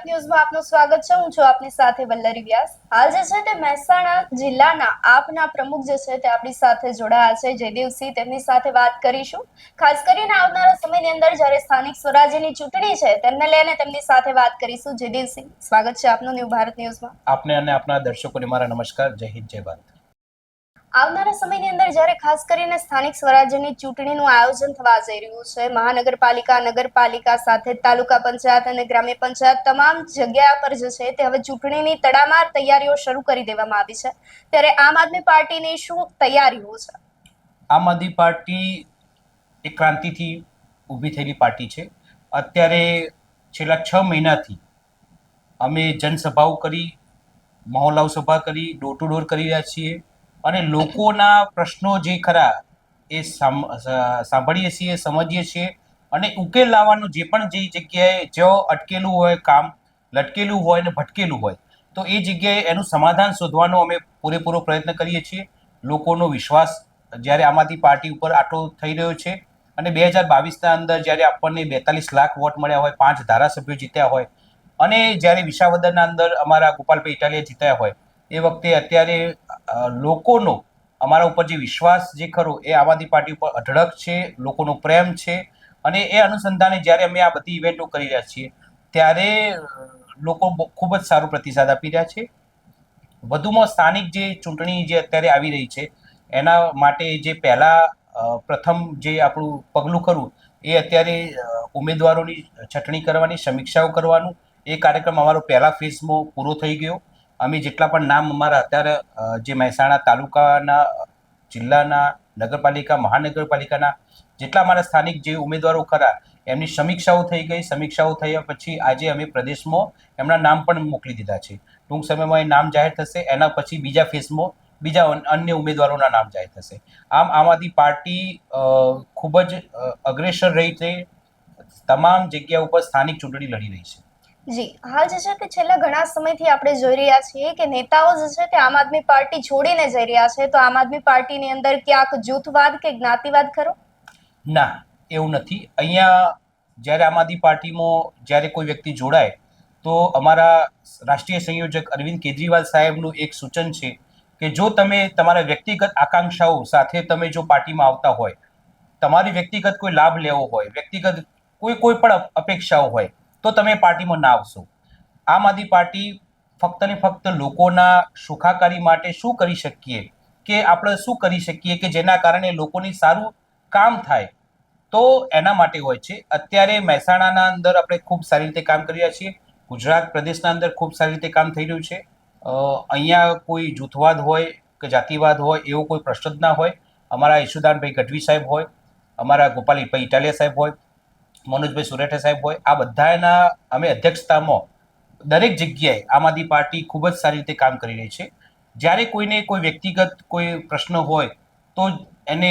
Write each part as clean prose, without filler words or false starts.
ન્યૂઝમાં આપનું સ્વાગત છે। હું છું આપની સાથે વલ્લરી વ્યાસ। હાલ જે છે તે મહેસાણા જિલ્લાના આપના પ્રમુખ જે છે તે આપણી સાથે જોડાયા છે જયદેવસિંહ, તેમની સાથે વાત કરીશું। ખાસ કરીને આવનારા સમયની અંદર જ્યારે સ્થાનિક સ્વરાજ્યની ચૂંટણી છે તેમને લઈને તેમની સાથે વાત કરીશું। જયદેવસિંહ, સ્વાગત છે આપનું ન્યૂ ભારત ન્યૂઝમાં। આપને અને આપના દર્શકોને મારા નમસ્કાર। જય હિન્દ, જય ભારત। આવનારા સમયની અંદર જ્યારે ખાસ કરીને સ્થાનિક સ્વરાજ્યની ચૂંટણીનું આયોજન થવા જઈ રહ્યું છે, મહાનગરપાલિકા, નગરપાલિકા સાથે તાલુકા પંચાયત અને ગ્રામ્ય પંચાયત તમામ જગ્યા પર જે છે તે હવે ચૂંટણીની તડામાર તૈયારીઓ શરૂ કરી દેવામાં આવી છે, ત્યારે આમ આદમી પાર્ટીની શું તૈયારીઓ છે? આમ આદમી પાર્ટી એક ક્રાંતિથી ઊભી થયેલી પાર્ટી છે। અત્યારે છેલ્લા 6 મહિનાથી અમે જનસભાઓ કરી, મહોલ્લાઓ સભા કરી, ડોર ટુ ડોર કરી રહ્યા છીએ અને લોકોના પ્રશ્નો જે ખરા એ સાંભળીએ છીએ, સમજીએ છીએ અને ઉકેલ લાવવાનું જે પણ જે જગ્યાએ જો અટકેલું હોય, કામ લટકેલું હોય ને ભટકેલું હોય તો એ જગ્યાએ એનું સમાધાન શોધવાનો અમે પૂરેપૂરો પ્રયત્ન કરીએ છીએ। લોકોનો વિશ્વાસ જ્યારે આમ આદમી પાર્ટી ઉપર આટલો થઈ રહ્યો છે અને 2022ના અંદર જ્યારે આપણને 42 લાખ વોટ મળ્યા હોય, 5 ધારાસભ્યો જીત્યા હોય અને જ્યારે વિસાવદરના અંદર અમારા ગોપાલભાઈ ઇટાલિયા જીત્યા હોય, એ વખતે અત્યારે લોકોનો અમારા ઉપર જે વિશ્વાસ જે ખરો એ આમ આદમી પાર્ટી ઉપર અઢળક છે, લોકોનો પ્રેમ છે અને એ અનુસંધાને જ્યારે અમે આ બધી ઇવેન્ટો કરી રહ્યા છીએ ત્યારે લોકો ખૂબ જ સારો પ્રતિસાદ આપી રહ્યા છે। વધુમાં સ્થાનિક જે ચૂંટણી જે અત્યારે આવી રહી છે એના માટે જે પ્રથમ જે આપણું પગલું ખરું એ અત્યારે ઉમેદવારોની છટણી કરવાની, સમીક્ષાઓ કરવાનું એ કાર્યક્રમ અમારો પહેલા ફેઝમાં પૂરો થઈ ગયો। અમે જેટલા પણ નામ અમારા અત્યારે જે મહેસાણા તાલુકાના, જિલ્લાના, નગરપાલિકા, મહાનગરપાલિકાના જેટલા અમારા સ્થાનિક જે ઉમેદવારો ખરા એમની સમીક્ષાઓ થઈ ગઈ। સમીક્ષાઓ થયા પછી આજે અમે પ્રદેશમાં એમના નામ પણ મોકલી દીધા છે। ટૂંક સમયમાં એ નામ જાહેર થશે, એના પછી બીજા ફેઝમાં બીજા અન્ય ઉમેદવારોના નામ જાહેર થશે। આમ આદમી પાર્ટી ખૂબ જ અગ્રેસર રહી છે, તમામ જગ્યા ઉપર સ્થાનિક ચૂંટણી લડી રહી છે। જી, હાલ જે છે તે છેલ્લા ઘણા સમયથી આપણે જોઈ રહ્યા છીએ કે નેતાઓ જે છે તે આમ આદમી પાર્ટી છોડીને જઈ રહ્યા છે, તો આમ આદમી પાર્ટીની અંદર ક્યાંક જૂથવાદ કે જ્ઞાતિવાદ ખરો? ના, એવું નથી। અહીંયા જ્યારે આમ આદમી પાર્ટીમાં જ્યારે કોઈ વ્યક્તિ જોડાય તો અમારા રાષ્ટ્રીય સંયોજક અરવિંદ કેજરીવાલ સાહેબનું એક સૂચન છે કે જો તમે તમારા વ્યક્તિગત આકાંક્ષાઓ સાથે તમે જો પાર્ટીમાં આવતા હોય, તમારી વ્યક્તિગત કોઈ લાભ લેવો હોય, વ્યક્તિગત કોઈ પણ અપેક્ષાઓ હોય તો તમે પાર્ટીમાં ના આવશો। આમ આદમી પાર્ટી ફક્ત ને ફક્ત લોકોના સુખાકારી માટે શું કરી શકીએ, કે આપણે શું કરી શકીએ કે જેના કારણે લોકોની સારું કામ થાય તો એના માટે હોય છે। અત્યારે મહેસાણાના અંદર આપણે ખૂબ સારી રીતે કામ કરી રહ્યા છીએ, ગુજરાત પ્રદેશના અંદર ખૂબ સારી રીતે કામ થઈ રહ્યું છે। અહીંયા કોઈ જૂથવાદ હોય કે જાતિવાદ હોય એવો કોઈ પ્રશ્ન જ ના હોય। અમારા યશુદાનભાઈ ગઢવી સાહેબ હોય, અમારા ગોપાલભાઈ ઇટાલિયા સાહેબ હોય, મનોજભાઈ સુરેઠા સાહેબ હોય, આ બધાના અમે અધ્યક્ષતામાં દરેક જગ્યાએ આમ આદમી પાર્ટી ખૂબ જ સારી રીતે કામ કરી રહી છે। જ્યારે કોઈને કોઈ વ્યક્તિગત કોઈ પ્રશ્ન હોય તો એને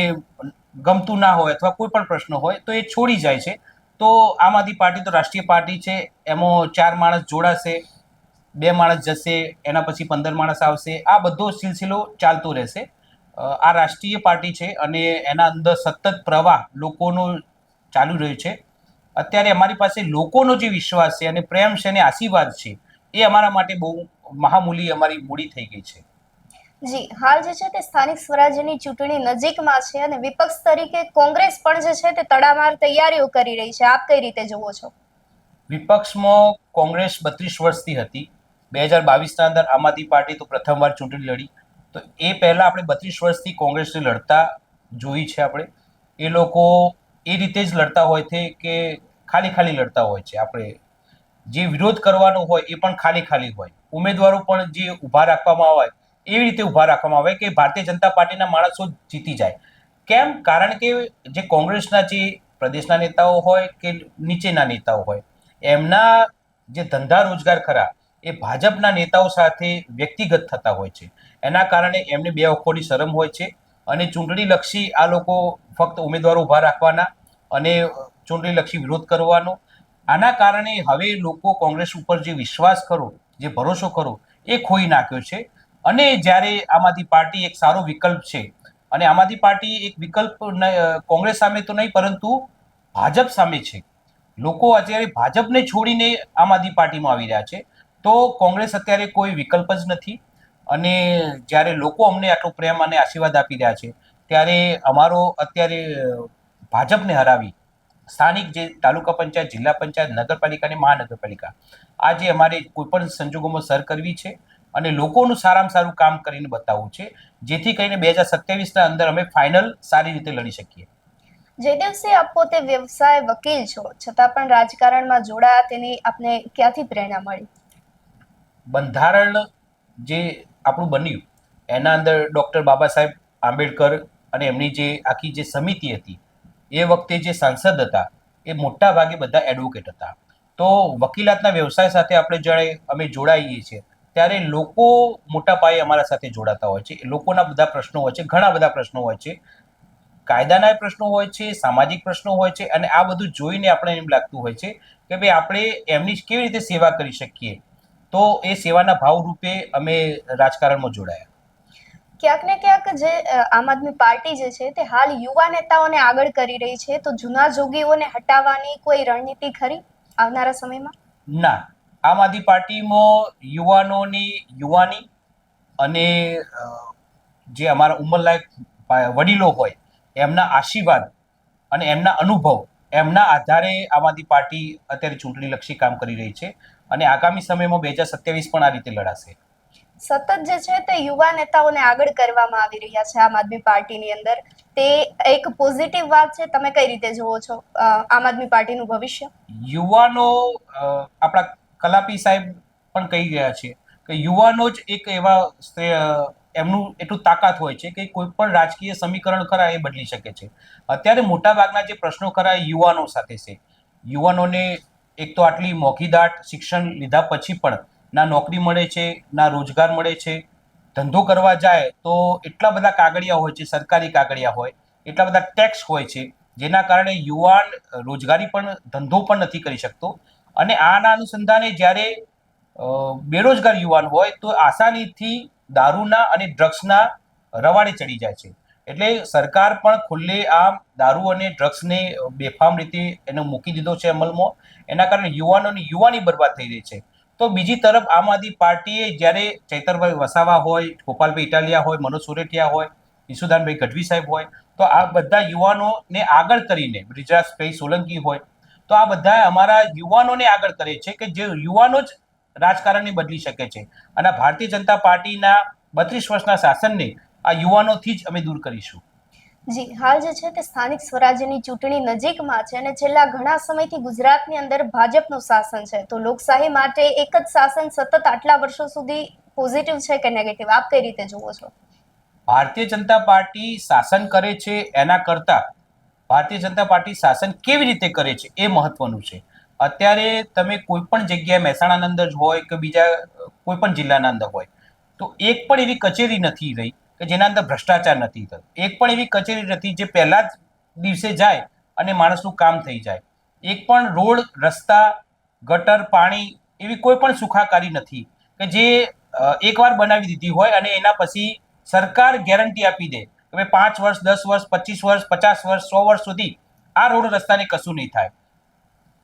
ગમતું ના હોય અથવા કોઈ પણ પ્રશ્ન હોય તો એ છોડી જાય છે। તો આમ આદમી પાર્ટી તો રાષ્ટ્રીય પાર્ટી છે, એમાં 4 માણસ જોડાશે, 2 માણસ જશે, એના પછી 15 માણસ આવશે, આ બધો સિલસિલો ચાલતો રહેશે। આ રાષ્ટ્રીય પાર્ટી છે અને એના અંદર સતત પ્રવાહ લોકોનો ચાલુ રહ્યો છે। અત્યારે અમારી પાસે લોકોનો જે વિશ્વાસ છે અને પ્રેમ છે અને આશીર્વાદ છે એ અમારા માટે બહુ મહામૂલી અમારી મૂડી થઈ ગઈ છે। જી, હાલ જે છે તે સ્થાનિક સ્વરાજ્યની ચૂંટણી નજીકમાં છે અને વિપક્ષ તરીકે કોંગ્રેસ પણ જે છે તે તડામાર તૈયારીઓ કરી રહી છે, આપ કઈ રીતે જુઓ છો? વિપક્ષમાં કોંગ્રેસ 32 વર્ષથી હતી। 2022ના અંદર આમ આદમી પાર્ટી તો પ્રથમવાર ચૂંટણી લડી, તો એ પહેલા આપણે 32 વર્ષથી કોંગ્રેસને લડતા જોઈ છે। આપણે એ લોકો એ રીતે જ લડતા હોય છે કે ખાલી ખાલી લડતા હોય છે। આપણે જે વિરોધ કરવાનો હોય એ પણ ખાલી ખાલી હોય, ઉમેદવારો પણ જે ઊભા રાખવામાં આવે એવી રીતે ઊભા રાખવામાં આવે કે ભારતીય જનતા પાર્ટીના માણસો જીતી જાય। કેમ? કારણ કે જે કોંગ્રેસના જે પ્રદેશના નેતાઓ હોય કે નીચેના નેતાઓ હોય, એમના જે ધંધા રોજગાર ખરા એ ભાજપના નેતાઓ સાથે વ્યક્તિગત થતા હોય છે। એના કારણે એમને બે અખોની શરમ હોય છે અને ચૂંટણીલક્ષી આ લોકો ફક્ત ઉમેદવારો ઊભા રાખવાના અને ચૂંટણીલક્ષી વિરોધ કરવાનો। આના કારણે હવે લોકો કોંગ્રેસ ઉપર જે વિશ્વાસ ખરો, જે ભરોસો ખરો એ ખોઈ નાખ્યો છે અને જ્યારે આમ આદમી પાર્ટી એક સારો વિકલ્પ છે અને આમ આદમી પાર્ટી એક વિકલ્પ કોંગ્રેસ સામે તો નહીં પરંતુ ભાજપ સામે છે। લોકો અત્યારે ભાજપને છોડીને આમ આદમી પાર્ટીમાં આવી રહ્યા છે. તો કોંગ્રેસ અત્યારે કોઈ વિકલ્પ જ નથી. અને જ્યારે લોકો અમને આટલો પ્રેમ અને આશીર્વાદ આપી રહ્યા છે, ત્યારે અમારો અત્યારે ભાજપને હરાવી સ્થાનિક જે તાલુકા પંચાયત, જિલ્લા પંચાયત, નગરપાલિકા અને મહાનગરપાલિકા, આ જે અમારે કોઈ પણ સંજોગોમાં સર કરવી છે અને લોકોનું સારામાં સારું કામ કરીને બતાવવું છે, જેથી કરીને 2027ના અંદર અમે ફાઇનલ સારી રીતે લડી શકીએ. જે દિવસે આપ પોતે વ્યવસાય વકીલ છો છતાં પણ રાજકારણમાં જોડાયા, તેની આપને ક્યાંથી પ્રેરણા મળી? બંધારણ જે આપણું બન્યું એના અંદર ડૉક્ટર બાબા સાહેબ આંબેડકર અને એમની જે આખી જે સમિતિ હતી, એ વખતે જે સાંસદ હતા એ મોટા ભાગે બધા એડવોકેટ હતા. તો વકીલાતના વ્યવસાય સાથે આપણે જ્યારે અમે જોડાઈએ છીએ, ત્યારે લોકો મોટા પાયે અમારા સાથે જોડાતા હોય છે. લોકોના બધા પ્રશ્નો હોય છે, ઘણા બધા પ્રશ્નો હોય છે, કાયદાના પ્રશ્નો હોય છે, સામાજિક પ્રશ્નો હોય છે, અને આ બધું જોઈને આપણે એમ લાગતું હોય છે કે ભાઈ આપણે એમની કેવી રીતે સેવા કરી શકીએ. તો એ સેવાના ભાવ રૂપે અમે રાજકારણમાં જોડાયા. ક્યાંક ને ક્યાંક જે આમ આદમી પાર્ટી જે છે તે હાલ યુવા નેતાઓને આગળ કરી રહી છે, તો જૂના જોગીઓને હટાવવાની કોઈ રણનીતિ ખરી આવનારા સમયમાં? ના, આમ આદમી પાર્ટીમાં યુવાનોની યુવાની અને જે અમારા ઉંમરલાયક વડીલો હોય એમના આશીર્વાદ અને એમના અનુભવ, એમના આધારે આમ આદમી પાર્ટી અત્યારે ચૂંટણીલક્ષી કામ કરી રહી છે. અને આગામી સમયમાં 2027 પણ આ રીતે લડાશે. સતત જે છે તે યુવા નેતાઓને આગળ કરવામાં આવી રહ્યા છે આમ આદમી પાર્ટીની અંદર, તે એક પોઝિટિવ વાત છે. તમે કઈ રીતે જોવો છો આમ આદમી પાર્ટીનું ભવિષ્ય? યુવાનો, આપણા કલાપી સાહેબ પણ કહી ગયા છે કે યુવાનો જ એક એવા એમનું એટલું તાકાત હોય છે કે કોઈ પણ રાજકીય સમીકરણ ખરા એ બદલી શકે છે. અત્યારે મોટાભાગના જે પ્રશ્નો ખરા એ યુવાનો સાથે છે. યુવાનોને એક તો આટલી મોંઘીદાટ શિક્ષણ લીધા પછી પણ ના નોકરી મળે છે, ના રોજગાર મળે છે. ધંધો કરવા જાય તો એટલા બધા કાગળિયા હોય છે, સરકારી કાગળિયા હોય, એટલા બધા ટેક્સ હોય છે, જેના કારણે યુવાન રોજગારી પણ, ધંધો પણ નથી કરી શકતો. અને આના અનુસંધાને જ્યારે બેરોજગાર યુવાન હોય તો આસાનીથી દારૂના અને ડ્રગ્સના રવાડે ચડી જાય છે. એટલે સરકાર પણ ખુલ્લે આમ દારૂ અને ડ્રગ્સને બેફામ રીતે એને મૂકી દીધો છે અમલમાં. એના કારણે યુવાનોની યુવાની બરબાદ થઈ રહી છે. તો બીજી તરફ આમ આદમી પાર્ટીએ જ્યારે ચૈતરભાઈ વસાવા હોય, ગોપાલભાઈ ઇટાલિયા હોય, મનોજ સોરઠિયા હોય, ઈસુદાનભાઈ ગઢવી સાહેબ હોય, તો આ બધા યુવાનોને આગળ કરીને, બ્રિજરાજભાઈ સોલંકી હોય, તો આ બધા અમારા યુવાનોને આગળ કરે છે કે જે યુવાનો જ રાજકારણને બદલી શકે છે. અને ભારતીય જનતા પાર્ટીના 32 વર્ષના શાસનને આ યુવાનોથી જ અમે દૂર કરીશું. જી, હાલ જે છે તે સ્થાનિક સ્વરાજ્યની ચૂંટણી નજીકમાં છે અને છેલ્લા ઘણા સમયથી ગુજરાતની અંદર ભાજપનું શાસન છે, તો લોકશાહી માટે એક જ શાસન સતત આટલા વર્ષો સુધી પોઝિટિવ છે કે નેગેટિવ, આપ કઈ રીતે જુઓ છો? ભારતીય જનતા પાર્ટી શાસન કરે છે એના કરતા ભારતીય જનતા પાર્ટી શાસન કેવી રીતે કરે છે એ મહત્વનું છે. અત્યારે તમે કોઈ પણ જગ્યાએ મહેસાણાના અંદર હોય કે બીજા કોઈ પણ જિલ્લાના અંદર હોય, તો એક પણ એવી કચેરી નથી રહી કે જેના અંદર ભ્રષ્ટાચાર નથી થતો. એક પણ એવી કચેરી નથી જે પહેલા જ દિવસે જાય અને માણસનું કામ થઈ જાય. એક પણ રોડ, રસ્તા, ગટર, પાણી એવી કોઈ પણ સુખાકારી નથી કે જે એકવાર બનાવી દીધી હોય અને એના પછી સરકાર ગેરંટી આપી દે કે ભાઈ 5 વર્ષ, 10 વર્ષ, 25 વર્ષ, 50 વર્ષ, 100 વર્ષ સુધી આ રોડ રસ્તાને કશું નહીં થાય.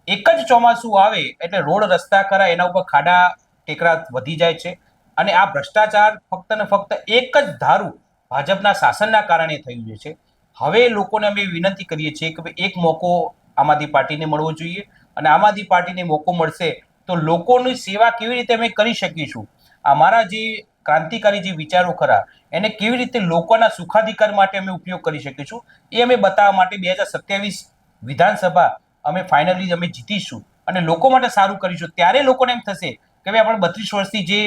એક જ ચોમાસું આવે એટલે રોડ રસ્તા ખરા એના ઉપર ખાડા ટેકરા વધી જાય છે. અને આ ભ્રષ્ટાચાર ફક્ત ને ફક્ત એક જ ધારું ભાજપના શાસનના કારણે થયું છે. હવે લોકોને અમે વિનંતી કરીએ છીએ કે ભાઈ એક મોકો આમ આદમી પાર્ટીને મળવો જોઈએ, અને આમ આદમી પાર્ટીને મોકો મળશે તો લોકોની સેવા કેવી રીતે અમે કરી શકીશું, અમારા જે ક્રાંતિકારી જે વિચારો ખરા એને કેવી રીતે લોકોના સુખાધિકાર માટે અમે ઉપયોગ કરી શકીશું, એ અમે બતાવવા માટે 2027 વિધાનસભા અમે ફાઇનલી અમે જીતીશું અને લોકો માટે સારું કરીશું. ત્યારે લોકોને એમ થશે કે ભાઈ આપણે 32 વર્ષથી જે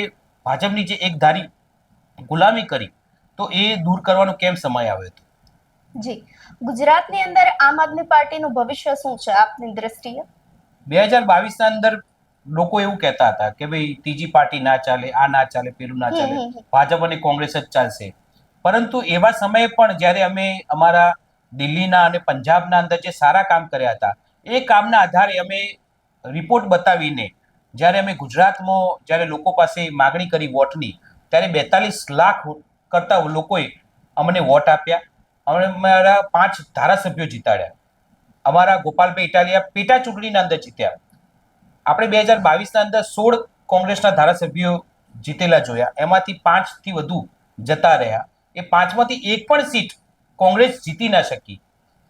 ભાજપની જે એક ધારી ગુલામી કરી, તો એ દૂર કરવાનો કેમ સમય આવ્યો હતો. જી, ગુજરાતની અંદર આમ આદમી પાર્ટીનું ભવિષ્ય શું છે આપની દ્રષ્ટિએ? 2022ના અંદર લોકો એવું કહેતા હતા કે ભાઈ ત્રીજી પાર્ટી ના ચાલે, આ ના ચાલે, પેલું ના ચાલે, ભાજપ અને કોંગ્રેસ જ ચાલશે. પરંતુ એવા સમયે પણ જ્યારે અમે અમારા દિલ્હીના અને પંજાબના અંદર જે સારા કામ કર્યા હતા, એ કામના આધારે અમે રિપોર્ટ બતાવીને જ્યારે અમે ગુજરાતમાં જ્યારે લોકો પાસે માગણી કરી વોટની, ત્યારે 42 લાખ કરતા લોકોએ અમને વોટ આપ્યા. અમે અમારા 5 ધારાસભ્યો જીતાડ્યા. અમારા ગોપાલભાઈ ઇટાલિયા પેટા ચૂંટણીના અંદર જીત્યા. આપણે 2022ના અંદર 16 કોંગ્રેસના ધારાસભ્યો જીતેલા જોયા, એમાંથી 5થી વધુ જતા રહ્યા. એ 5માંથી એક પણ સીટ કોંગ્રેસ જીતી ના શકી.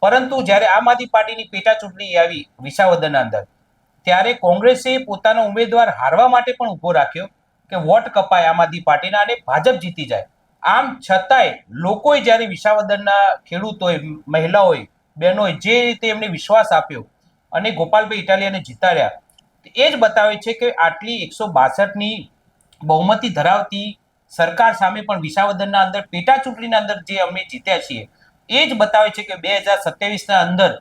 પરંતુ જ્યારે આમ આદમી પાર્ટીની પેટા ચૂંટણી આવી વિસાવદરના અંદર, ત્યારે કોંગ્રેસે પોતાનો ઉમેદવાર હારવા માટે પણ ઊભો રાખ્યો કે વોટ કપાય આમ આદમી પાર્ટીના અને ભાજપ જીતી જાય. આમ છતાંય લોકોએ જ્યારે વિસાવદરના ખેડૂતોએ, મહિલાઓએ, બહેનોએ જે રીતે એમને વિશ્વાસ આપ્યો અને ગોપાલભાઈ ઇટાલિયાને જીતાડ્યા, એ જ બતાવે છે કે આટલી 162ની બહુમતી ધરાવતી સરકાર સામે પણ વિસાવદરના અંદર પેટા ચૂંટણીના અંદર જે અમે જીત્યા છીએ, એ જ બતાવે છે કે 2027ના અંદર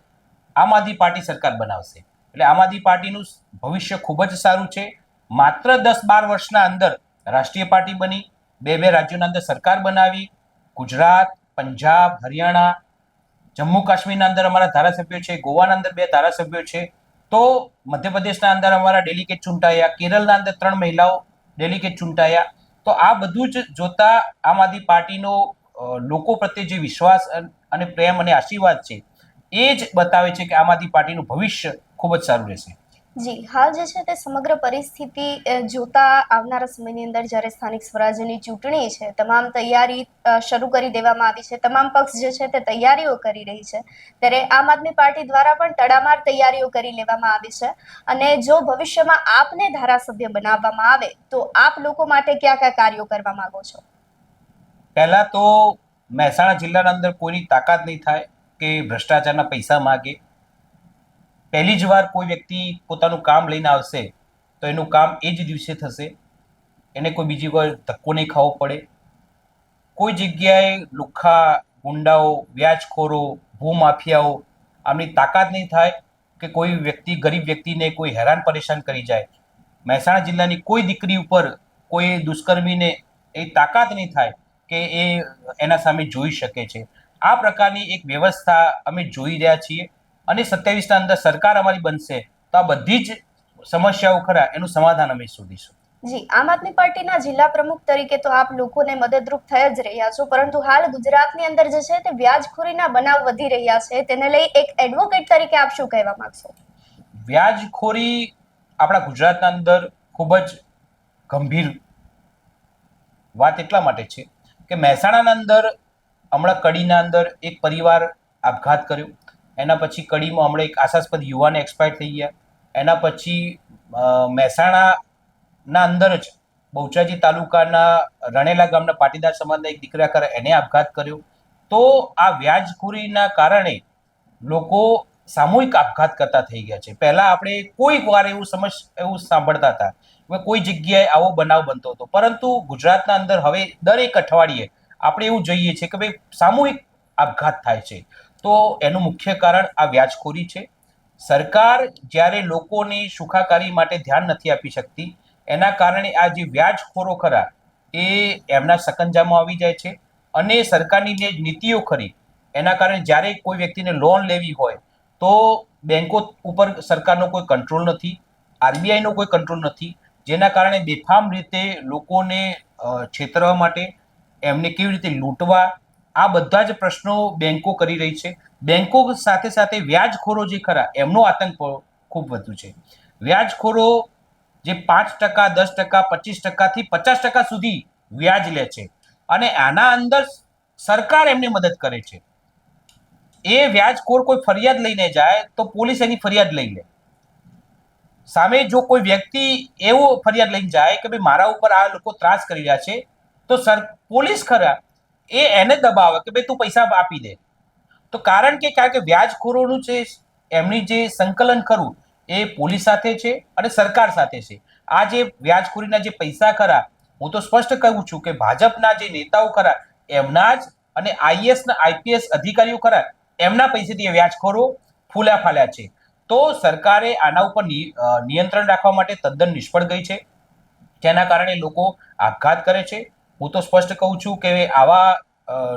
આમ આદમી પાર્ટી સરકાર બનાવશે. એટલે આમ આદમી પાર્ટીનું ભવિષ્ય ખૂબ જ સારું છે. માત્ર 10-12 વર્ષના અંદર રાષ્ટ્રીય પાર્ટી બની, બે રાજ્યોના અંદર સરકાર બનાવી, ગુજરાત, પંજાબ, હરિયાણા, જમ્મુ કાશ્મીરના અંદર અમારા ધારાસભ્યો છે, ગોવાના અંદર 2 ધારાસભ્યો છે, તો મધ્યપ્રદેશના અંદર અમારા ડેલિગેટ ચૂંટાયા, કેરળના અંદર 3 મહિલાઓ ડેલિગેટ ચૂંટાયા. તો આ બધું જ જોતા આમ આદમી પાર્ટીનો લોકો પ્રત્યે જે વિશ્વાસ અને પ્રેમ અને આશીર્વાદ છે, એ જ બતાવે છે કે આમ આદમી પાર્ટીનું ભવિષ્ય ખૂબ જ સારું રહેશે. જી, હાલ જે છે તે સમગ્ર પરિસ્થિતિ જોતા આવનારા સમયની અંદર જ્યારે સ્થાનિક સ્વરાજ્યની ચૂંટણી છે, તમામ તૈયારી શરૂ કરી દેવામાં આવી છે, તમામ પક્ષ જે છે તે તૈયારીઓ કરી રહી છે, ત્યારે આમ આદમી પાર્ટી દ્વારા પણ તડામાર તૈયારીઓ કરી લેવામાં આવી છે. અને જો ભવિષ્યમાં આપને ધારાસભ્ય બનાવવામાં આવે તો આપ લોકો માટે કયા કયા કાર્યો કરવા માંગો છો? પહેલા તો મહેસાણા જિલ્લાના અંદર કોઈની તાકાત નહીં થાય કે ભ્રષ્ટાચારના પૈસા માગે. પહેલી જ વાર કોઈ વ્યક્તિ પોતાનું કામ લઈને આવશે તો એનું કામ એ જ દિવસે થશે, એને કોઈ બીજી વાર ધક્કો નહીં ખાવો પડે. કોઈ જગ્યાએ લુખ્ખા, ગુંડાઓ, વ્યાજખોરો, ભૂમાફિયાઓ આમની તાકાત નહીં થાય કે કોઈ વ્યક્તિ, ગરીબ વ્યક્તિને કોઈ હેરાન પરેશાન કરી જાય. મહેસાણા જિલ્લાની કોઈ દીકરી ઉપર કોઈ દુષ્કર્મીને એ તાકાત નહીં થાય કે એ એના સામે જોઈ શકે છે. આ પ્રકારની એક વ્યવસ્થા અમે જોઈ રહ્યા છીએ અને 27ના અંદર સરકાર અમારી બનશે તો આ બધી જ સમસ્યાઓ ખરા એનું સમાધાન અમે શોધીશું. જી, આમ આદમી પાર્ટીના જિલ્લા પ્રમુખ તરીકે તો આપ લોકોને મદદરૂપ થઈ જ રહ્યા છો, પરંતુ હાલ ગુજરાતની અંદર જે છે તે વ્યાજખોરીના બનાવ વધી રહ્યા છે, તેને લઈ એક એડવોકેટ તરીકે આપ શું કહેવા માંગશો? વ્યાજખોરી આપણા ગુજરાતના અંદર ખૂબ જ ગંભીર વાત એટલા માટે છે કે મહેસાણાના અંદર હમણાં કડીના અંદર એક પરિવાર આપઘાત કર્યો, એના પછી કડીમાં હમણાં એક આશાસ્પદ યુવાન એક્સપાયર થઈ ગયા, એના પછી મહેસાણાના અંદર જ બહુચરાજી તાલુકાના રણેલા ગામના પાટીદાર સમાજના એક દીકરા કરે એને આપઘાત કર્યો. તો આ વ્યાજખોરીના કારણે લોકો સામૂહિક આપઘાત કરતા થઈ ગયા છે. પહેલા આપણે કોઈક વાર એવું સાંભળતા હતા કે કોઈ જગ્યાએ આવો બનાવ બનતો હતો, પરંતુ ગુજરાતના અંદર હવે દરેક અઠવાડિયે આપણે એવું જોઈએ છે કે ભાઈ સામૂહિક આપઘાત થાય છે. તો એનું મુખ્ય કારણ આ વ્યાજખોરી છે. સરકાર જ્યારે લોકોની સુખાકારી માટે ધ્યાન નથી આપી શકતી, એના કારણે આ જે વ્યાજખોરો ખરા એ એમના સકંજામાં આવી જાય છે અને સરકારની જે નીતિઓ ખરી એના કારણે જ્યારે કોઈ વ્યક્તિને લોન લેવી હોય તો બેંકો ઉપર સરકારનો કોઈ કંટ્રોલ નથી, આરબીઆઈનો કોઈ કંટ્રોલ નથી, જેના કારણે બેફામ રીતે લોકોને છેતરવા માટે, એમને કેવી રીતે લૂંટવા, આ બધા જ પ્રશ્નો બેંકો કરી રહી છે. બેંકો સાથે સાથે વ્યાજખોરો જે ખરા એમનો આતંક ખૂબ વધુ છે. વ્યાજખોરો જે 5%, 10%, 25%થી 50% સુધી વ્યાજ લે છે અને આના અંદર સરકાર એમને મદદ કરે છે. એ વ્યાજખોર કોઈ ફરિયાદ લઈને જાય તો પોલીસ એની ફરિયાદ લઈ લે. સામે જો કોઈ વ્યક્તિ એવો ફરિયાદ લઈને જાય કે ભાઈ મારા ઉપર આ લોકો ત્રાસ કરી રહ્યા છે, તો પોલીસ ખરા એને દબાવે કે ભાઈ તું પૈસા આપી દે. તો કારણ કે વ્યાજખોરોનું છે એમની જે સંકલન ખરું એ પોલીસ સાથે છે અને સરકાર સાથે છે. આ જે વ્યાજખોરીના જે પૈસા ખરા, હું તો સ્પષ્ટ કહું છું કે ભાજપના જે નેતાઓ ખરા એમના જ અને આઈએએસ ના આઈપીએસ અધિકારીઓ ખરા એમના પૈસેથી એ વ્યાજખોરો ફૂલ્યા ફાલ્યા છે. તો સરકારે આના ઉપર નિયંત્રણ રાખવા માટે તદ્દન નિષ્ફળ ગઈ છે, જેના કારણે લોકો આપઘાત કરે છે. હું તો સ્પષ્ટ કહું છું કે આવા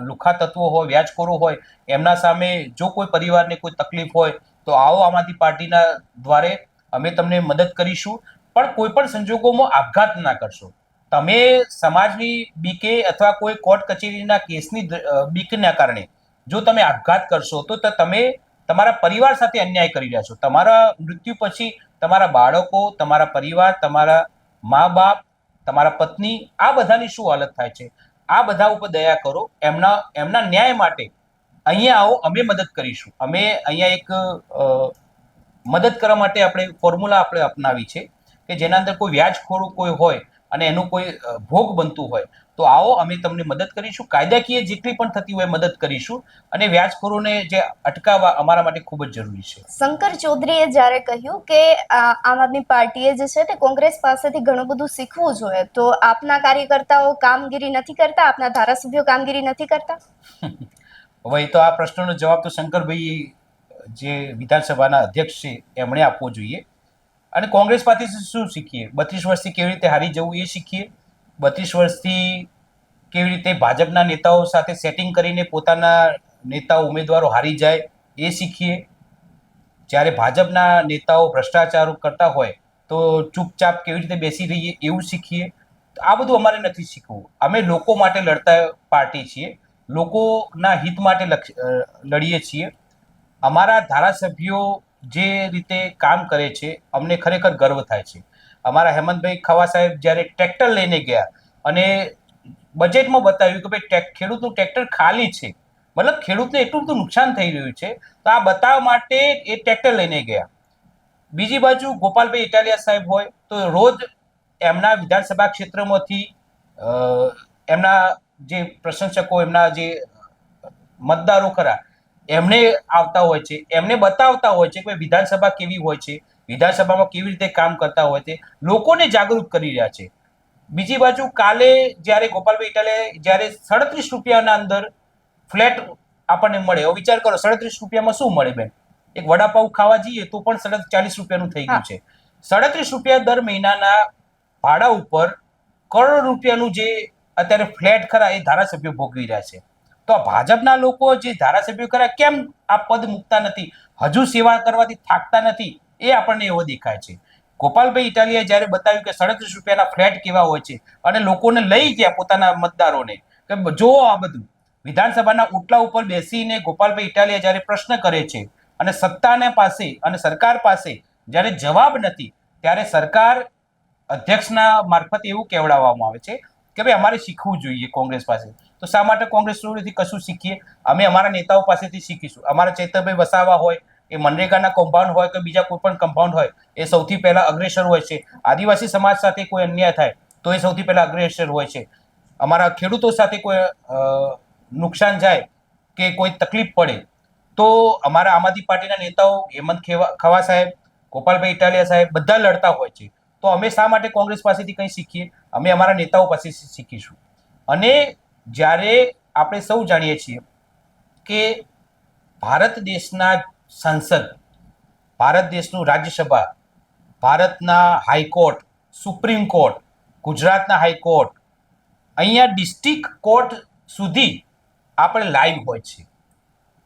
લુખ્ખા તત્વો હોય, વ્યાજખોરો હોય, એમના સામે જો કોઈ પરિવારને કોઈ તકલીફ હોય તો આવો આમ આદમી પાર્ટીના દ્વારે અમે તમને મદદ કરીશું, પણ કોઈ પણ સંજોગોમાં આપઘાત ના કરશો. તમે સમાજની બીકે અથવા કોઈ કોર્ટ કચેરીના કેસની બીકના કારણે જો તમે આપઘાત કરશો તો તમે તમારા પરિવાર સાથે અન્યાય કરી રહ્યા છો. તમારા મૃત્યુ પછી તમારા બાળકો, તમારા પરિવાર, તમારા મા બાપ, તમારા પત્ની, આ બધાની શું હાલત થાય છે? આ બધા ઉપર દયા કરો. એમના ન્યાય માટે અહીંયા આવો, અમે મદદ કરીશું. અમે અહીંયા એક મદદ કરવા માટે આપણે ફોર્મ્યુલા આપણે અપનાવી છે કે જેના અંદર કોઈ વ્યાજખોરું કોઈ હોય અને એનું કોઈ ભોગ બનતું હોય તો આવો, અમે તમને મદદ કરીશું. કાયદાકીય જેટલી પણ થતી હોય મદદ કરીશું અને વ્યાજખોરોને જે અટકાવવા અમારા માટે ખૂબ જ જરૂરી છે. શંકર ચૌધરીએ જ્યારે કહ્યું કે આમ આદમી પાર્ટીએ જે છે તે કોંગ્રેસ પાસેથી ઘણું બધું શીખવું જોઈએ, તો આપના કાર્યકર્તાઓ કામગીરી નથી કરતા, આપના ધારાસભ્યો કામગીરી નથી કરતા? હવે એ તો આ પ્રશ્નનો જવાબ તો શંકરભાઈ જે વિધાનસભાના અધ્યક્ષ છે એમણે આપવો જોઈએ. અને કોંગ્રેસ પાસેથી શું શીખીએ? 32 વર્ષથી કેવી રીતે હારી જવું એ શીખીએ. 32 વર્ષથી કેવી રીતે ભાજપના નેતાઓ સાથે સેટિંગ કરીને પોતાના નેતાઓ ઉમેદવારો હારી જાય એ શીખીએ. જ્યારે ભાજપના નેતાઓ ભ્રષ્ટાચાર કરતા હોય તો ચૂપચાપ કેવી રીતે બેસી રહીએ એવું શીખીએ. આ બધું અમારે નથી શીખવું. અમે લોકો માટે લડતા પાર્ટી છીએ, લોકોના હિત માટે લડીએ છીએ. અમારા ધારાસભ્યો જે રીતે કામ કરે છે અમને ખરેખર ગર્વ થાય છે. અમારા હેમંતભાઈ ખવા સાહેબ જ્યારે ટ્રેક્ટર લઈને ગયા અને બજેટમાં બતાવ્યું કે ભાઈ ખેડૂતનું ટ્રેક્ટર ખાલી છે, મતલબ ખેડૂતને એટલું બધું નુકસાન થઈ રહ્યું છે, તો આ બતાવવા માટે એ ટ્રેક્ટર લઈને ગયા. બીજી બાજુ ગોપાલભાઈ ઇટાલિયા સાહેબ હોય તો રોજ એમના વિધાનસભા ક્ષેત્રમાંથી એમના જે પ્રશંસકો, એમના જે મતદારો ખરા, એમને આવતા હોય છે, એમને બતાવતા હોય છે કે વિધાનસભા કેવી હોય છે, વિધાનસભામાં કેવી રીતે કામ કરતા હોય છે, લોકોને જાગૃત કરી રહ્યા છે. બીજી બાજુ કાલે જ્યારે ગોપાલભાઈ ઇટાલિયા જ્યારે 37 રૂપિયાના અંદર ફ્લેટ આપણને મળે, હવે વિચાર કરો 37 રૂપિયામાં શું મળે બેન? એક વડાપાઉં ખાવા જઈએ તો પણ 40 રૂપિયાનું થઈ ગયું છે. 37 રૂપિયા દર મહિનાના ભાડા ઉપર કરોડ રૂપિયાનું જે અત્યારે ફ્લેટ ખરા એ ધારાસભ્યો ભોગવી રહ્યા છે. તો ભાજપના લોકો જે ધારાસભ્યો ખરા કેમ આ પદ મૂકતા નથી, હજુ સેવા કરવાથી થાકતા નથી, એ આપણને એવો દેખાય છે. ગોપાલભાઈ ઇટાલિયાએ જ્યારે બતાવ્યું કે 37 રૂપિયાના ફ્લેટ કેવા હોય છે અને લોકોને લઈ ગયા પોતાના મતદારોને કે જો આ બધું વિધાનસભાના ઓટલા ઉપર બેસીને ગોપાલભાઈ ઇટાલિયા જ્યારે પ્રશ્ન કરે છે અને સત્તાને પાસે અને સરકાર પાસે જ્યારે જવાબ નથી, ત્યારે સરકાર અધ્યક્ષના મારફતે એવું કહેવડાવવામાં આવે છે કે ભાઈ અમારે શીખવું જોઈએ કોંગ્રેસ પાસે. તો શા માટે કોંગ્રેસ જોડેથી કશું શીખીએ? અમે અમારા નેતાઓ પાસેથી શીખીશું. અમારા ચૈતરભાઈ વસાવા હોય, એ મનરેગાના કમ્પાઉન્ડ હોય કે બીજા કોઈ પણ કમ્પાઉન્ડ હોય, એ સૌથી પહેલા અગ્રેસર હોય છે. આદિવાસી સમાજ સાથે કોઈ અન્યાય થાય તો એ સૌથી પહેલા અગ્રેસર હોય છે. અમારા ખેડૂતો સાથે કોઈ નુકસાન જાય કે કોઈ તકલીફ પડે તો અમારા આમ આદમી પાર્ટીના નેતાઓ હેમંત ખવા સાહેબ, ગોપાલભાઈ ઇટાલિયા સાહેબ બધા લડતા હોય છે. તો અમે શા માટે કોંગ્રેસ પાસેથી કંઈ શીખીએ? અમે અમારા નેતાઓ પાસેથી શીખીશું. અને જ્યારે આપણે સૌ જાણીએ છીએ કે ભારત દેશના સંસદ, ભારત દેશનું રાજ્યસભા, ભારતના હાઈકોર્ટ, સુપ્રીમ કોર્ટ, ગુજરાતના હાઈકોર્ટ, અહીંયા ડિસ્ટ્રિક્ટ કોર્ટ સુધી આપણે લાઈવ હોય છે.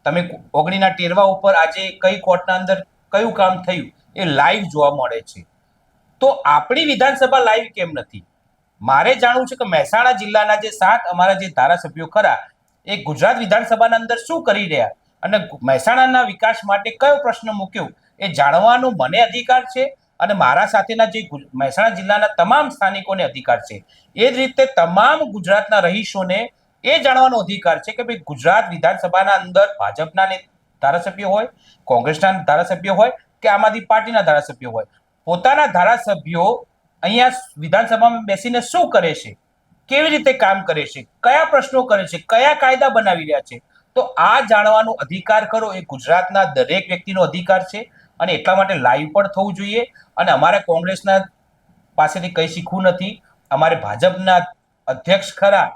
તમે ઓગણીના ટેરવા ઉપર આજે કઈ કોર્ટના અંદર કયું કામ થયું એ લાઈવ જોવા મળે છે. તો આપણી વિધાનસભા લાઈવ કેમ નથી? મારે જાણવું છે કે મહેસાણા જિલ્લાના જે 7 અમારા જે ધારાસભ્યો ખરા એ ગુજરાત વિધાનસભાના અંદર શું કરી રહ્યા અને મહેસાણાના વિકાસ માટે કયો પ્રશ્ન મૂક્યો એ જાણવાનો મને અધિકાર છે અને મારા સાથેના જે મહેસાણા જિલ્લાના તમામ સ્થાનિકોને અધિકાર છે. એ જ રીતે તમામ ગુજરાતના રહીશોને એ જાણવાનો અધિકાર છે કે ભાઈ ગુજરાત વિધાનસભાના અંદર ભાજપના ધારાસભ્યો હોય, કોંગ્રેસના ધારાસભ્યો હોય કે આમ આદમી પાર્ટીના ધારાસભ્યો હોય, પોતાના ધારાસભ્યો અહીંયા વિધાનસભામાં બેસીને શું કરે છે, કેવી રીતે કામ કરે છે, કયા પ્રશ્નો કરે છે, કયા કાયદા બનાવી રહ્યા છે. તો આ જાણવાનો અધિકાર કરો એ ગુજરાતના દરેક વ્યક્તિનો અધિકાર છે અને એટલા માટે લાઈવ પણ થવું જોઈએ. અને અમારે કોંગ્રેસના પાસેથી કંઈ શીખવું નથી, અમારે ભાજપના અધ્યક્ષ ખરા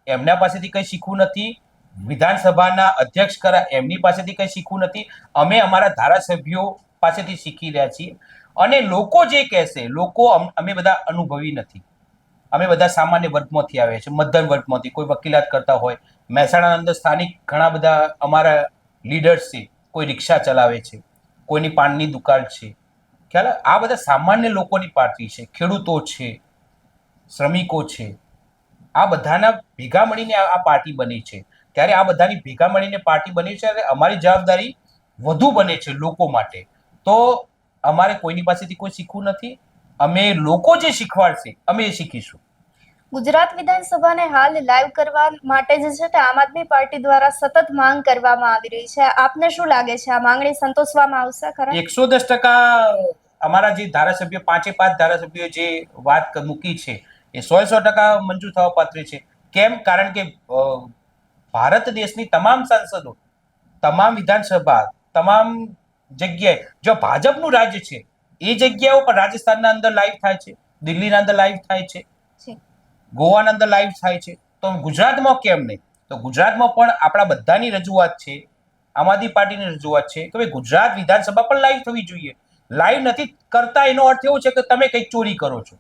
એમના પાસેથી કંઈ શીખવું નથી, વિધાનસભાના અધ્યક્ષ ખરા એમની પાસેથી કંઈ શીખવું નથી. અમે અમારા ધારાસભ્યો પાસેથી શીખી રહ્યા છીએ. અને લોકો જે કહેશે, લોકો અમે બધા અનુભવી નથી, અમે બધા સામાન્ય વર્ગમાંથી આવ્યા છીએ, મધ્યમ વર્ગમાંથી. કોઈ વકીલાત કરતા હોય, મહેસાણાના અંદર સ્થાનિક ઘણા બધા અમારા લીડર્સ છે, કોઈ રિક્ષા ચલાવે છે, કોઈની પાનની દુકાન છે, ખ્યાલ? આ બધા સામાન્ય લોકોની પાર્ટી છે, ખેડૂતો છે, શ્રમિકો છે, આ બધાના ભેગા મળીને આ પાર્ટી બની છે. ત્યારે આ બધાની ભેગા મળીને પાર્ટી બની છે અને અમારી જવાબદારી વધુ બને છે લોકો માટે, તો અમારે કોઈની પાસેથી કોઈ શીખવું નથી. અમે લોકો જે શીખવાડશે અમે એ શીખીશું. ગુજરાત વિધાનસભાને હાલ લાઈવ કરવા માટે જે છે તે આમ આદમી પાર્ટી દ્વારા સતત માંગ કરવામાં આવી રહી છે. આપને શું લાગે છે, આ માંગણી સંતોષવામાં આવશે ખરા? 110% અમારા જે ધારાસભ્યો, 5 ધારાસભ્યો જે વાત મૂકી છે એ 100% મંજૂર થવા પાત્ર છે. કેમ? કારણ કે ભારત દેશની તમામ સાંસદો, તમામ વિધાનસભા, તમામ જગ્યાએ જો ભાજપનું રાજ્ય છે એ જગ્યાઓ પર રાજસ્થાનના અંદર લાઈવ થાય છે, દિલ્હીના અંદર લાઈવ થાય છે, ગોવાના અંદર લાઈવ થાય છે, તો ગુજરાતમાં કેમ નહીં? તો ગુજરાતમાં પણ આપણા બધાની રજૂઆત છે, આમ આદમી પાર્ટીની રજૂઆત છે કે ભાઈ ગુજરાત વિધાનસભા પણ લાઈવ થવી જોઈએ. લાઈવ નથી કરતા એનો અર્થ એવો છે કે તમે કંઈક ચોરી કરો છો.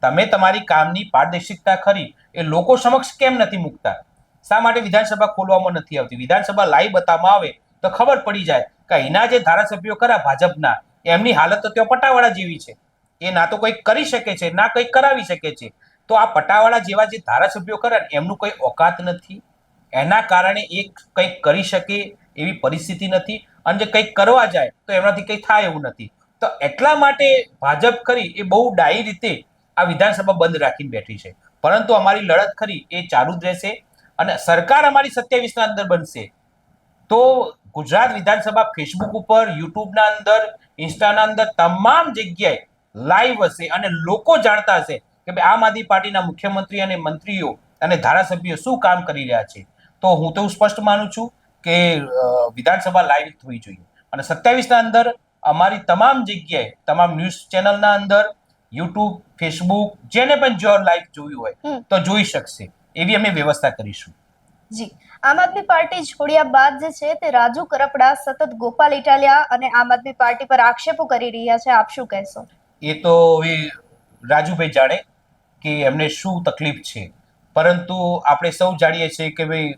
તમે તમારી કામની પારદર્શિકતા ખરી એ લોકો સમક્ષ કેમ નથી મૂકતા? શા માટે વિધાનસભા ખોલવામાં નથી આવતી? વિધાનસભા લાઈવ બતાવવામાં આવે તો ખબર પડી જાય કે અહીંના જે ધારાસભ્યો ખરા ભાજપના, એમની હાલત તો ત્યાં પટાવાળા જેવી છે. એ ના તો કંઈક કરી શકે છે, ના કંઈક કરાવી શકે છે. તો આ પટાવાળા જેવા જે ધારાસભ્યો ખરા એમનું કોઈ ઓકાત નથી. એના કારણે એ કંઈક કરી શકે એવી પરિસ્થિતિ નથી, અને જે કંઈક કરવા જાય તો એમનાથી કંઈ થાય એવું નથી. તો એટલા માટે ભાજપ ખરી એ બહુ ડાયી રીતે આ વિધાનસભા બંધ રાખીને બેઠી છે. પરંતુ અમારી લડત ખરી એ ચાલુ જ રહેશે, અને સરકાર અમારી 27 અંદર બનશે તો ગુજરાત વિધાનસભા ફેસબુક ઉપર, યુટ્યુબના અંદર, ઇન્સ્ટાના અંદર તમામ જગ્યાએ લાઈવ હશે અને લોકો જાણતા હશે કે ભાઈ આમ આદમી પાર્ટીના મુખ્યમંત્રી અને મંત્રીઓ અને ધારાસભ્યો શું કામ કરી રહ્યા છે. તો હું તો સ્પષ્ટ માનું છું કે વિધાનસભા લાઈવ થવી જોઈએ, અને 27 અંદર અમારી તમામ જગ્યાએ, તમામ ન્યૂઝ ચેનલના અંદર, યુટ્યુબ, ફેસબુક, જેને પણ જો લાઈવ જોયું હોય તો જોઈ શકશે એવી અમે વ્યવસ્થા કરીશું. જી, આમ આદમી પાર્ટી છોડ્યા બાદ જે છે તે રાજુ કરપડા સતત ગોપાલ ઇટાલિયા અને આમ આદમી પાર્ટી પર આક્ષેપો કરી રહ્યા છે. આપ શું કહેશો? એ તો હવે રાજુભાઈ જાણે કે એમને શું તકલીફ છે, પરંતુ આપણે સૌ જાણીએ છીએ કે ભાઈ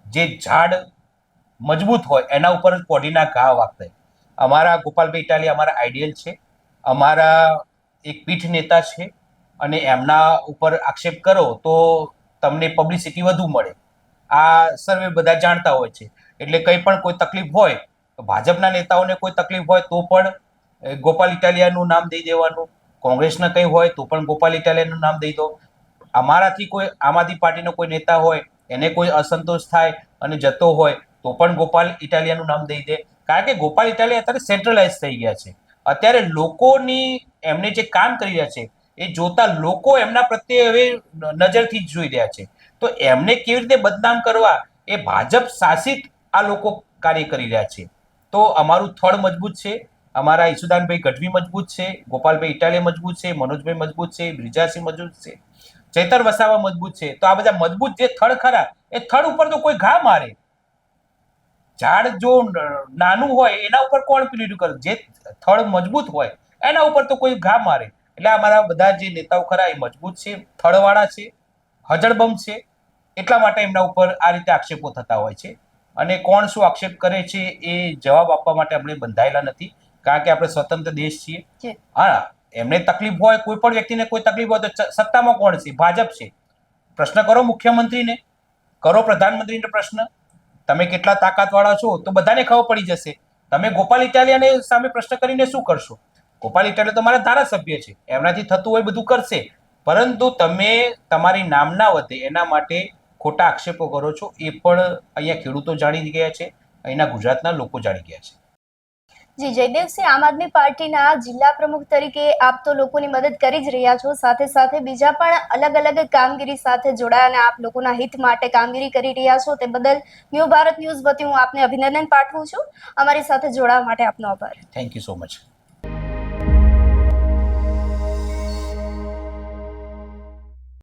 જે ઝાડ મજબૂત હોય એના ઉપર જ કોઢીના ઘા વાગતા. અમારા ગોપાલભાઈ ઇટાલિયા અમારા આઈડિયલ છે, અમારા એક પીઠ નેતા છે, અને એમના ઉપર આક્ષેપ કરો તો તમને પબ્લિસિટી વધુ મળે. આ સર્વે બધા જાણતા હોય છે. એટલે કંઈ પણ કોઈ તકલીફ હોય, ભાજપના નેતાઓને કોઈ તકલીફ હોય તો પણ ગોપાલ ઇટાલિયાનું નામ દઈ દેવાનું, કોંગ્રેસના કંઈ હોય તો પણ ગોપાલ ઇટાલિયાનું નામ દઈ દો. અમારાથી કોઈ આમ આદમી પાર્ટીનો કોઈ નેતા હોય એને કોઈ અસંતોષ થાય અને જતો હોય તો પણ ગોપાલ ઇટાલિયાનું નામ દઈ દે. કારણ કે ગોપાલ ઇટાલિયા અત્યારે સેન્ટ્રલાઇઝ થઈ ગયા છે. અત્યારે લોકોની એમને જે કામ કરી રહ્યા છે એ જોતા લોકો એમના પ્રત્યે હવે નજરથી જ જોઈ રહ્યા છે. તો એમને કેવી રીતે બદનામ કરવા એ ભાજપ શાસિત આ લોકો કાર્ય કરી રહ્યા છે. તો અમારું થડ મજબૂત છે, અમારા ઈસુદાનભાઈ ગઢવી મજબૂત છે, ગોપાલભાઈ ઇટાલિયા મજબૂત છે, મનોજભાઈ મજબૂત છે, બ્રિજાસિંહ મજબૂત છે, ચૈતર વસાવા મજબૂત છે. તો આ બધા મજબૂત જે થડ ખરા એ થડ ઉપર તો કોઈ ઘા મારે. ઝાડ જો નાનું હોય એના ઉપર કોણ પીલીડું કરે? જે થડ મજબૂત હોય એના ઉપર તો કોઈ ઘા મારે. એટલે અમારા બધા જે નેતાઓ ખરા એ મજબૂત છે, થડવાળા છે, હજળબમ છે. એટલા માટે એમના ઉપર આ રીતે આક્ષેપો થતા હોય છે. અને કોણ શું આક્ષેપ કરે છે એ જવાબ આપવા માટે આપણે બંધાયેલા નથી, કારણ કે આપણે સ્વતંત્ર દેશ છીએ. હા, એમને તકલીફ હોય, કોઈ પણ વ્યક્તિને કોઈ તકલીફ હોય તો સત્તામાં કોણ છે? ભાજપ છે. પ્રશ્ન કરો મુખ્યમંત્રીને, કરો પ્રધાનમંત્રીને પ્રશ્ન, તમે કેટલા તાકાતવાળા છો તો બધાને ખબર પડી જશે. તમે ગોપાલ ઇટાલિયાને સામે પ્રશ્ન કરીને શું કરશો? ગોપાલ ઇટાલિયા તો મારા ધારાસભ્ય છે, એમનાથી થતું હોય બધું કરશે, પરંતુ તમે તમારી નામના વધે એના માટે ખોટા આક્ષેપો કરો છો. એ પણ અહીંયા ખેડૂતો જાણી ગયા છે, અહીંના ગુજરાતના લોકો જાણી ગયા છે. જી, જયદેવસિંહ, આમ આદમી પાર્ટીના જિલ્લા પ્રમુખ તરીકે આપ તો લોકોની મદદ કરી જ રહ્યા છો, સાથે સાથે બીજા પણ અલગ અલગ કામગીરી સાથે જોડાયા અને આપ લોકોના હિત માટે કામગીરી કરી રહ્યા છો. તે બદલ ન્યૂ ભારત ન્યૂઝ વતી હું આપને અભિનંદન પાઠવું છું. અમારી સાથે જોડાવા માટે આપનો આભાર. Thank you so much.